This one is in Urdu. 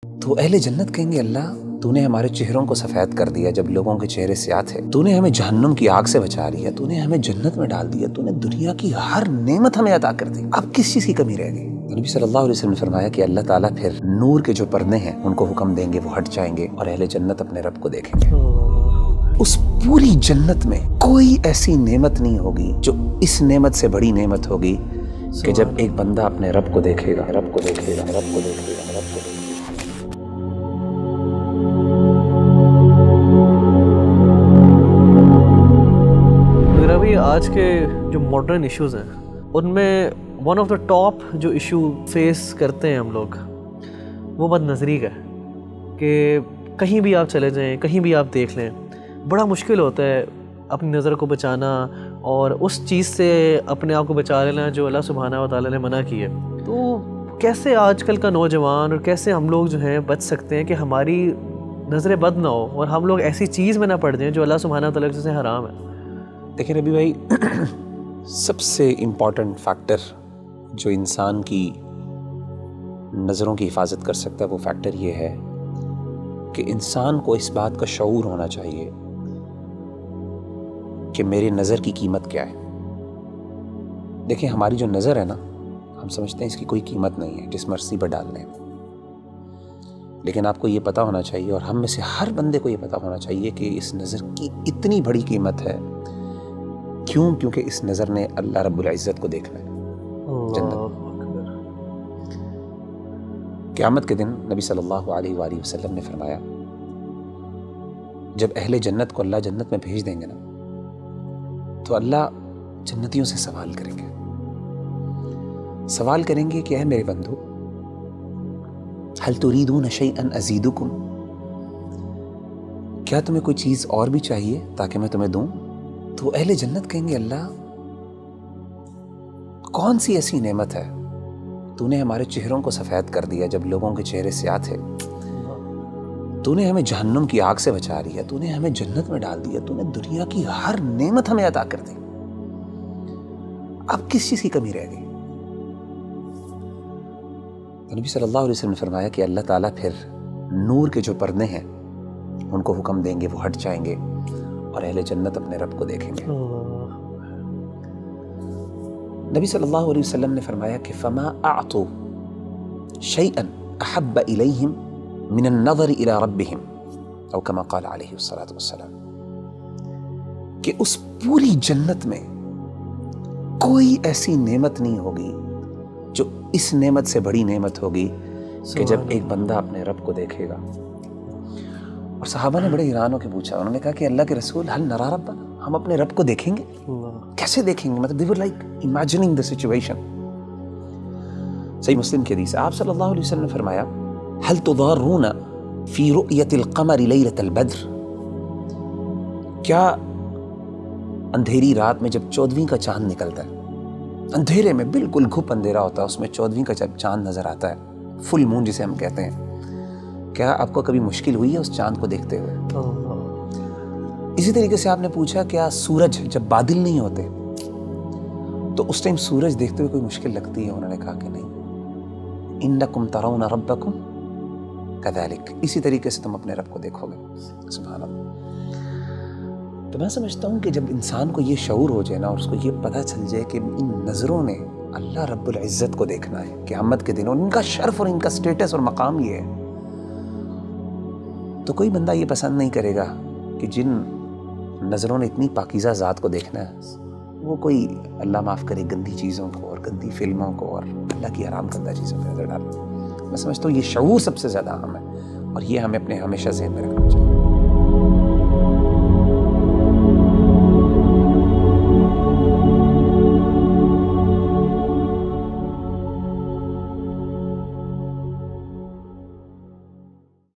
تو اہل جنت کہیں گے اللہ تو نے ہمارے چہروں کو سفید کر دیا جب لوگوں کے چہرے سیاہ تھے، تو نے ہمیں جہنم کی آگ سے بچا لیا، تو نے ہمیں جنت میں ڈال دیا، تو نے دنیا کی ہر نعمت ہمیں عطا کر دی، اب کس چیز کی کمی رہ گئی؟ نبی صلی اللہ علیہ وسلم نے فرمایا کہ اللہ تعالیٰ پھر نور کے جو پردے ہیں ان کو حکم دیں گے، وہ ہٹ جائیں گے اور اہل جنت اپنے رب کو دیکھیں گے۔ اس پوری جنت میں کوئی ایسی نعمت نہیں ہوگی جو اس نعمت سے بڑی نعمت ہوگی کہ جب ایک بندہ اپنے رب کو دیکھے گا، رب کو دیکھے گا، رب کو دیکھے گا، رب کو دیکھے گا۔ آج کے جو ماڈرن ایشوز ہیں ان میں ون آف دا ٹاپ جو ایشو فیس کرتے ہیں ہم لوگ وہ بد نظری کا ہے کہ کہیں بھی آپ چلے جائیں، کہیں بھی آپ دیکھ لیں، بڑا مشکل ہوتا ہے اپنی نظر کو بچانا اور اس چیز سے اپنے آپ کو بچا لینا جو اللہ سبحانہ و تعالیٰ نے منع کی ہے۔ تو کیسے آج کل کا نوجوان اور کیسے ہم لوگ جو ہیں بچ سکتے ہیں کہ ہماری نظریں بد نہ ہو اور ہم لوگ ایسی چیز میں نہ پڑ جائیں جو اللہ سبحانہ و تعالیٰ سے حرام ہے؟ دیکھیں ربی بھائی، سب سے امپورٹنٹ فیکٹر جو انسان کی نظروں کی حفاظت کر سکتا ہے وہ فیکٹر یہ ہے کہ انسان کو اس بات کا شعور ہونا چاہیے کہ میری نظر کی قیمت کیا ہے۔ دیکھیں ہماری جو نظر ہے نا، ہم سمجھتے ہیں اس کی کوئی قیمت نہیں ہے، جس مرضی پر ڈال لیں، لیکن آپ کو یہ پتہ ہونا چاہیے اور ہم میں سے ہر بندے کو یہ پتہ ہونا چاہیے کہ اس نظر کی اتنی بڑی قیمت ہے۔ کیوں؟ کیونکہ اس نظر نے اللہ رب العزت کو دیکھنا ہے جنت۔ قیامت کے دن نبی صلی اللہ علیہ وآلہ وسلم نے فرمایا جب اہل جنت کو اللہ جنت میں بھیج دیں گے نا تو اللہ جنتیوں سے سوال کریں گے کہ اے میرے بندو هل تريدون شيئا ازيدكم، کیا تمہیں کوئی چیز اور بھی چاہیے تاکہ میں تمہیں دوں؟ تو اہل جنت کہیں گے اللہ کون سی ایسی نعمت ہے تو نے ہمارے چہروں کو سفید کر دیا جب لوگوں کے چہرے سیاہ تھے، تو نے ہمیں جہنم کی آگ سے بچا لیا، تو نے ہمیں جنت میں ڈال دیا، تو نے دنیا کی ہر نعمت ہمیں عطا کر دی، اب کس چیز کی کمی رہ گئی؟ تو نبی صلی اللہ علیہ وسلم نے فرمایا کہ اللہ تعالیٰ پھر نور کے جو پردے ہیں ان کو حکم دیں گے، وہ ہٹ جائیں گے اور اہل جنت اپنے رب کو دیکھیں گے۔ نبی صلی اللہ علیہ وسلم نے فرمایا کہ فما اعطوا شيئا احب اليهم من النظر الى ربهم او كما قال علیہ الصلوۃ والسلام، کہ اس پوری جنت میں کوئی ایسی نعمت نہیں ہوگی جو اس نعمت سے بڑی نعمت ہوگی کہ جب ایک بندہ اپنے رب کو دیکھے گا۔ اور صحابہ نے بڑے حیران ہو کے پوچھا، انہوں نے کہا کہ اللہ کے رسول هل نرى ربنا، ہم اپنے رب کو دیکھیں گے؟ کیسے دیکھیں گے؟ مطلب they were like imagining the situation۔ صحیح مسلم کی حدیث ہے، آپ صلی اللہ علیہ وسلم نے فرمایا هل تضارون في رؤية القمر ليلة البدر، کیا اندھیری رات میں جب 14ویں کا چاند نکلتا ہے، اندھیرے میں بالکل گھپ اندھیرا ہوتا ہے، اس میں 14ویں کا جب چاند نظر آتا ہے، فل مون جسے ہم کہتے ہیں، کیا آپ کو کبھی مشکل ہوئی ہے اس چاند کو دیکھتے ہوئے؟ اسی طریقے سے آپ نے پوچھا کیا سورج جب بادل نہیں ہوتے تو اس ٹائم سورج دیکھتے ہوئے کوئی مشکل لگتی ہے؟ انہوں نے کہا کہ نہیں، انکم ترون ربکم کذالک، اسی طریقے سے تم اپنے رب کو دیکھو گے۔ سبحان اللہ۔ تو میں سمجھتا ہوں کہ جب انسان کو یہ شعور ہو جائے نا اور اس کو یہ پتہ چل جائے کہ ان نظروں نے اللہ رب العزت کو دیکھنا ہے قیامت کے دن، اور ان کا شرف اور ان کا سٹیٹس اور مقام یہ ہے، تو کوئی بندہ یہ پسند نہیں کرے گا کہ جن نظروں نے اتنی پاکیزہ ذات کو دیکھنا ہے وہ کوئی اللہ معاف کرے گندی چیزوں کو اور گندی فلموں کو اور اللہ کی حرام کردہ چیزوں پہ نظر ڈالنا۔ میں سمجھتا ہوں یہ شعور سب سے زیادہ اہم ہے اور یہ ہمیں اپنے ہمیشہ ذہن میں رکھنا چاہیے۔